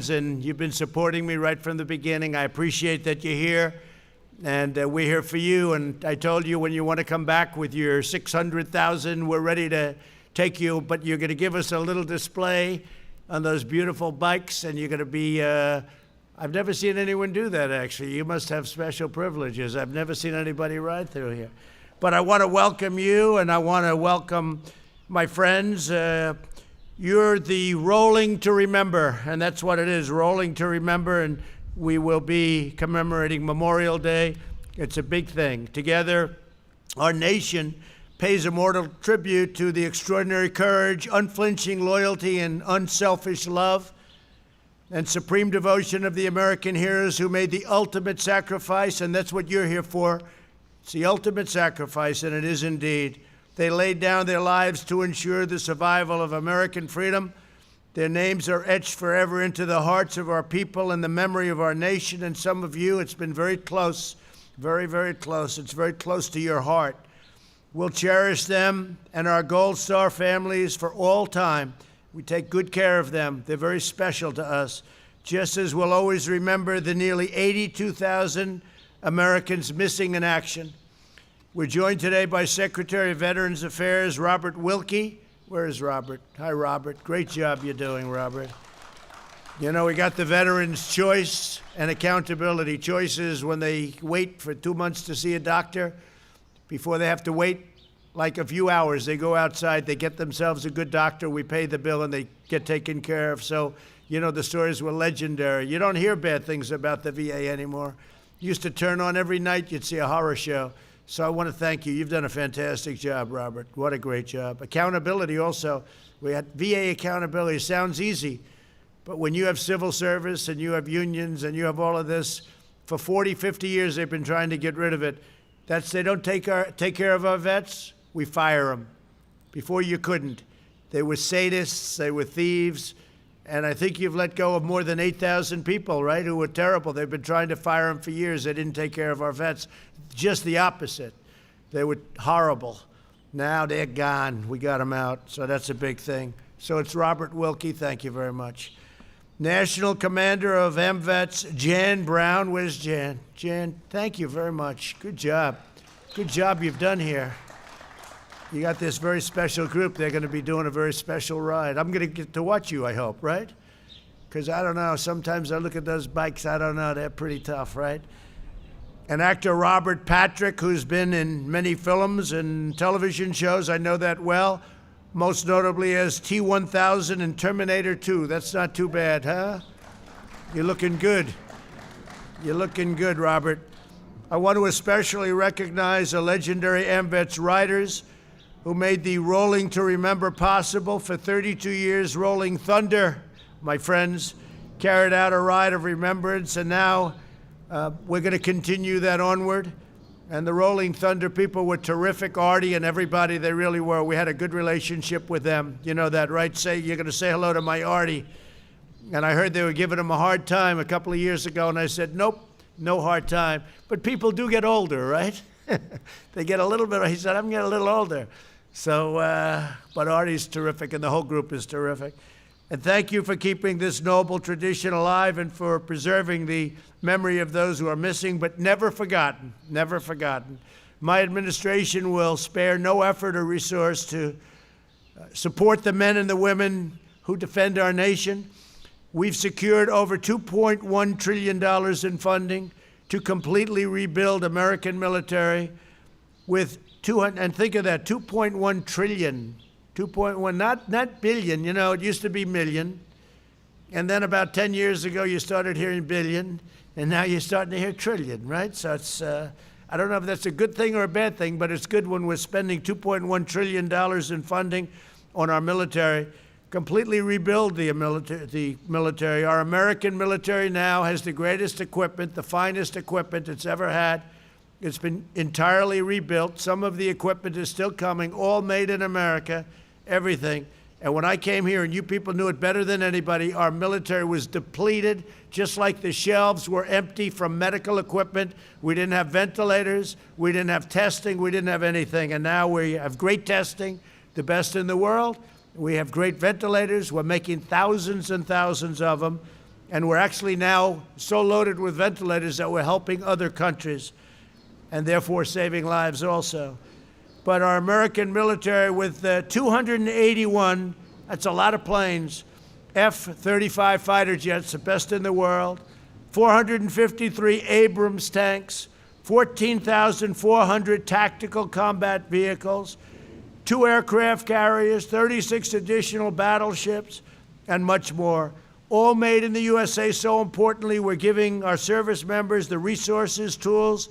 and you've been supporting me right from the beginning. I appreciate that you're here, and we're here for you. And I told you when you want to come back with your 600,000, we're ready to take you, but you're going to give us a little display on those beautiful bikes, and you're going to be, I've never seen anyone do that, actually. You must have special privileges. I've never seen anybody ride through here. But I want to welcome you, and I want to welcome my friends. You're the Rolling to Remember, and that's what it is, Rolling to Remember, and we will be commemorating Memorial Day. It's a big thing. Together, our nation pays immortal tribute to the extraordinary courage, unflinching loyalty, and unselfish love and supreme devotion of the American heroes who made the ultimate sacrifice, and that's what you're here for. It's the ultimate sacrifice, and it is indeed. They laid down their lives to ensure the survival of American freedom. Their names are etched forever into the hearts of our people and the memory of our nation. And some of you, it's been very close, very, very close. It's very close to your heart. We'll cherish them and our Gold Star families for all time. We take good care of them. They're very special to us. Just as we'll always remember the nearly 82,000 Americans missing in action. We're joined today by Secretary of Veterans Affairs, Robert Wilkie. Where is Robert? Hi, Robert. Great job you're doing, Robert. You know, we got the Veterans' Choice and Accountability. Choice is when they wait for 2 months to see a doctor. Before they have to wait like a few hours, they go outside, they get themselves a good doctor, we pay the bill, and they get taken care of. So, you know, the stories were legendary. You don't hear bad things about the VA anymore. Used to turn on every night, you'd see a horror show. So I want to thank you. You've done a fantastic job, Robert. What a great job. Accountability also. We had VA accountability. Sounds easy, but when you have civil service and you have unions and you have all of this, for 40, 50 years they've been trying to get rid of it. They don't take care of our vets, we fire them. Before you couldn't. They were sadists, they were thieves, and I think you've let go of more than 8,000 people, right, who were terrible. They've been trying to fire them for years. They didn't take care of our vets. Just the opposite. They were horrible. Now they're gone. We got them out, so that's a big thing. So it's Robert Wilkie. Thank you very much. National Commander of MVets, Jan Brown. Where's Jan? Jan, thank you very much. Good job. Good job you've done here. You got this very special group. They're going to be doing a very special ride. I'm going to get to watch you, I hope, right? Because I don't know. Sometimes I look at those bikes. I don't know. They're pretty tough, right? And actor Robert Patrick, who's been in many films and television shows. I know that well. Most notably as T-1000 in Terminator 2. That's not too bad, huh? You're looking good. You're looking good, Robert. I want to especially recognize the legendary AMVETS riders who made the Rolling to Remember possible. For 32 years, Rolling Thunder, my friends, carried out a ride of remembrance, and now we're going to continue that onward. And the Rolling Thunder people were terrific, Artie and everybody, they really were. We had a good relationship with them. You know that, right? You're going to say hello to my Artie. And I heard they were giving him a hard time a couple of years ago, and I said, nope, no hard time. But people do get older, right? They get a little bit, he said, I'm getting a little older. So, but Artie's terrific, and the whole group is terrific. And thank you for keeping this noble tradition alive and for preserving the memory of those who are missing, but never forgotten, never forgotten. My administration will spare no effort or resource to support the men and the women who defend our nation. We've secured over $2.1 trillion in funding to completely rebuild American military with and think of that, 2.1 trillion, 2.1, not billion, you know, it used to be million. And then about 10 years ago, you started hearing billion, and now you're starting to hear trillion, right? So it's, I don't know if that's a good thing or a bad thing, but it's good when we're spending $2.1 trillion in funding on our military, completely rebuild the military. Our American military now has the greatest equipment, the finest equipment it's ever had. It's been entirely rebuilt. Some of the equipment is still coming, all made in America, everything. And when I came here, and you people knew it better than anybody, our military was depleted, just like the shelves were empty from medical equipment. We didn't have ventilators. We didn't have testing. We didn't have anything. And now we have great testing, the best in the world. We have great ventilators. We're making thousands and thousands of them. And we're actually now so loaded with ventilators that we're helping other countries and therefore saving lives also. But our American military with 281, that's a lot of planes, F-35 fighter jets, the best in the world, 453 Abrams tanks, 14,400 tactical combat vehicles, 2 aircraft carriers, 36 additional battleships, and much more. All made in the USA. So importantly, we're giving our service members the resources, tools,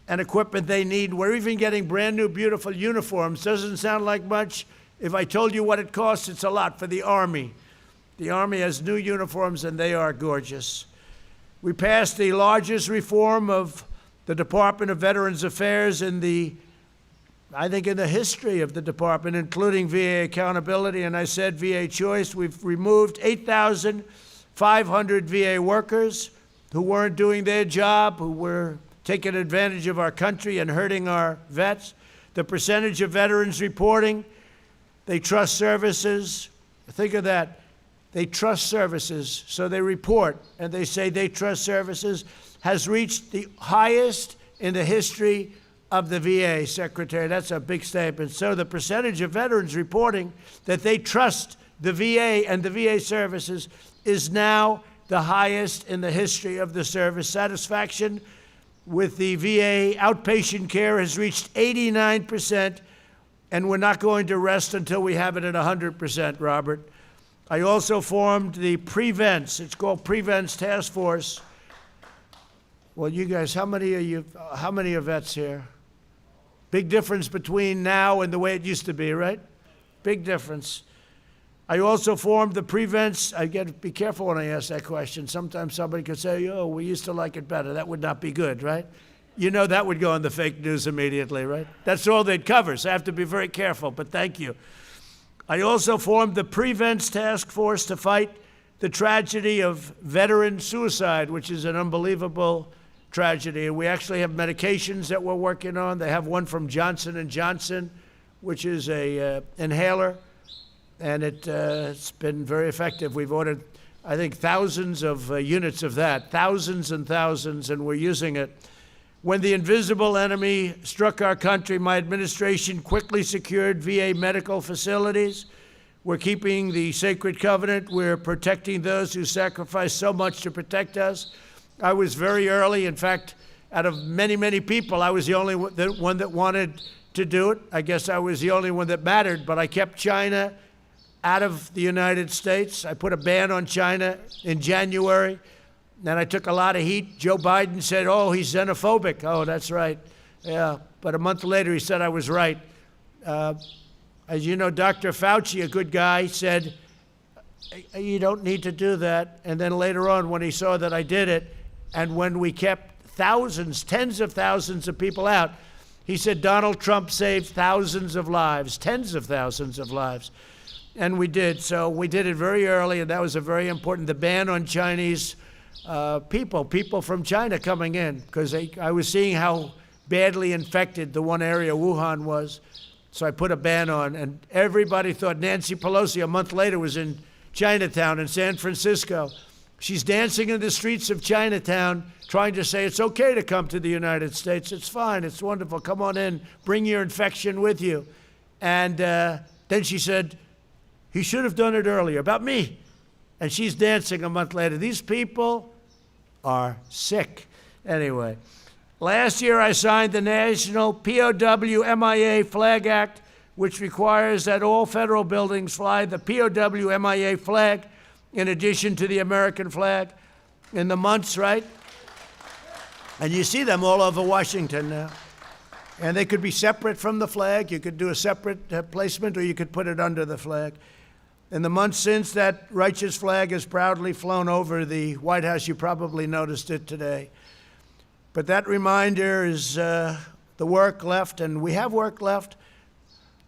and equipment they need. We're even getting brand new, beautiful uniforms. Doesn't sound like much. If I told you what it costs, it's a lot for the Army. The Army has new uniforms, and they are gorgeous. We passed the largest reform of the Department of Veterans Affairs I think in the history of the department, including VA accountability, and I said VA choice. We've removed 8,500 VA workers who weren't doing their job, who were taking advantage of our country and hurting our vets. The percentage of veterans reporting they trust services, think of that. They trust services, so they report, and they say they trust services, has reached the highest in the history of the VA, Secretary. That's a big statement. So the percentage of veterans reporting that they trust the VA and the VA services is now the highest in the history of the service. Satisfaction with the VA outpatient care has reached 89%, and we're not going to rest until we have it at 100%, Robert. I also formed the Prevents. It's called Prevents Task Force. Well, you guys, how many are vets here? Big difference between now and the way it used to be, right? Big difference. I also formed the Prevents. I got to be careful when I ask that question. Sometimes somebody could say, oh, we used to like it better. That would not be good, right? You know that would go in the fake news immediately, right? That's all they'd cover, so I have to be very careful, but thank you. I also formed the Prevents Task Force to fight the tragedy of veteran suicide, which is an unbelievable tragedy. And we actually have medications that we're working on. They have one from Johnson & Johnson, which is a inhaler, and it's been very effective. We've ordered, I think, thousands of units of that, thousands and thousands, and we're using it. When the invisible enemy struck our country, my administration quickly secured VA medical facilities. We're keeping the sacred covenant. We're protecting those who sacrificed so much to protect us. I was very early. In fact, out of many, many people, I was the only one that wanted to do it. I guess I was the only one that mattered, but I kept China out of the United States. I put a ban on China in January. Then I took a lot of heat. Joe Biden said, oh, he's xenophobic. Oh, that's right. Yeah, but a month later he said I was right. As you know, Dr. Fauci, a good guy, said, you don't need to do that. And then later on, when he saw that I did it, and when we kept thousands, tens of thousands of people out, he said Donald Trump saved thousands of lives, tens of thousands of lives. And we did. So we did it very early, and that was a very important, the ban on Chinese people from China coming in, because I was seeing how badly infected the one area, Wuhan, was. So I put a ban on, and everybody thought Nancy Pelosi, a month later, was in Chinatown in San Francisco. She's dancing in the streets of Chinatown, trying to say it's okay to come to the United States. It's fine. It's wonderful. Come on in. Bring your infection with you. And then she said, he should have done it earlier, about me. And she's dancing a month later. These people are sick. Anyway, last year I signed the National POW-MIA Flag Act, which requires that all federal buildings fly the POW-MIA flag in addition to the American flag in the months, right? And you see them all over Washington now. And they could be separate from the flag. You could do a separate placement, or you could put it under the flag. In the months since, that righteous flag has proudly flown over the White House. You probably noticed it today. But that reminder is the work left, and we have work left,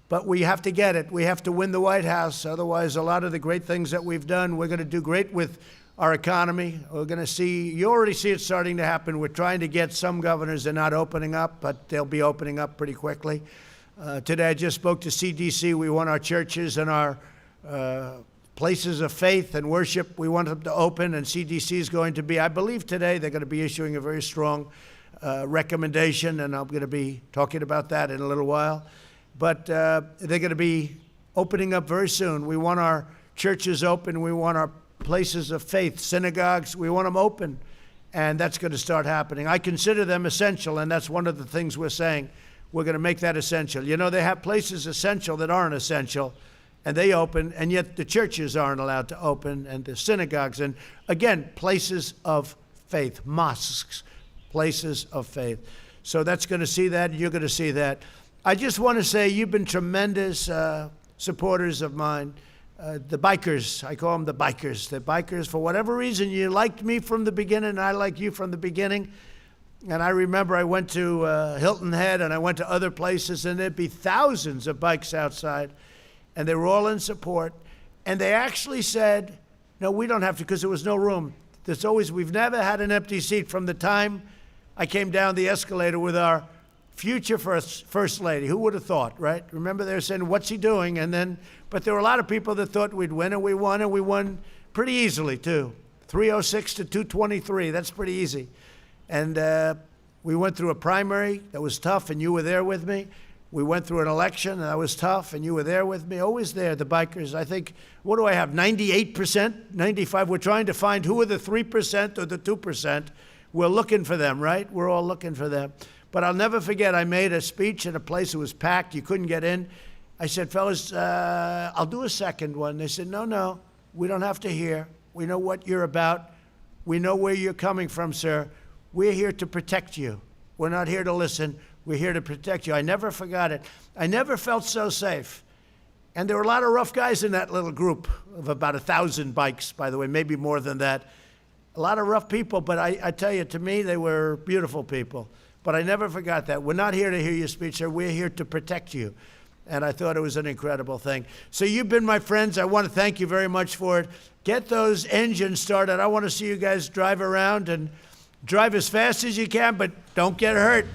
but we have to get it. We have to win the White House. Otherwise, a lot of the great things that we've done, we're going to do great with our economy. We're going to see, you already see it starting to happen. We're trying to get some governors, they're not opening up, but they'll be opening up pretty quickly. Today, I just spoke to CDC. We want our churches and our places of faith and worship, we want them to open, and CDC is going to be, I believe today, they're going to be issuing a very strong recommendation, and I'm going to be talking about that in a little while. But they're going to be opening up very soon. We want our churches open. We want our places of faith, synagogues, we want them open. And that's going to start happening. I consider them essential, and that's one of the things we're saying. We're going to make that essential. You know, they have places essential that aren't essential, and they open, and yet the churches aren't allowed to open, and the synagogues. And again, places of faith, mosques, places of faith. So that's going to see that, and you're going to see that. I just want to say you've been tremendous supporters of mine. The bikers, I call them the bikers. The bikers, for whatever reason, you liked me from the beginning, and I like you from the beginning. And I remember I went to Hilton Head, and I went to other places, and there'd be thousands of bikes outside, and they were all in support. And they actually said, no, we don't have to, because there was no room. We've never had an empty seat from the time I came down the escalator with our future first lady. Who would have thought, right? Remember they were saying, what's he doing? But there were a lot of people that thought we'd win, and we won pretty easily too. 306 to 223, that's pretty easy. And we went through a primary that was tough, and you were there with me. We went through an election, and that was tough, and you were there with me. Always there, the bikers. I think, what do I have, 98%, 95%? We're trying to find who are the 3% or the 2%. We're looking for them, right? We're all looking for them. But I'll never forget, I made a speech in a place that was packed. You couldn't get in. I said, fellas, I'll do a second one. They said, no, we don't have to hear. We know what you're about. We know where you're coming from, sir. We're here to protect you. We're not here to listen. We're here to protect you. I never forgot it. I never felt so safe. And there were a lot of rough guys in that little group of about 1,000 bikes, by the way, maybe more than that. A lot of rough people, but I tell you, to me, they were beautiful people. But I never forgot that. We're not here to hear your speech, sir. We're here to protect you. And I thought it was an incredible thing. So you've been my friends. I want to thank you very much for it. Get those engines started. I want to see you guys drive around and drive as fast as you can, but don't get hurt.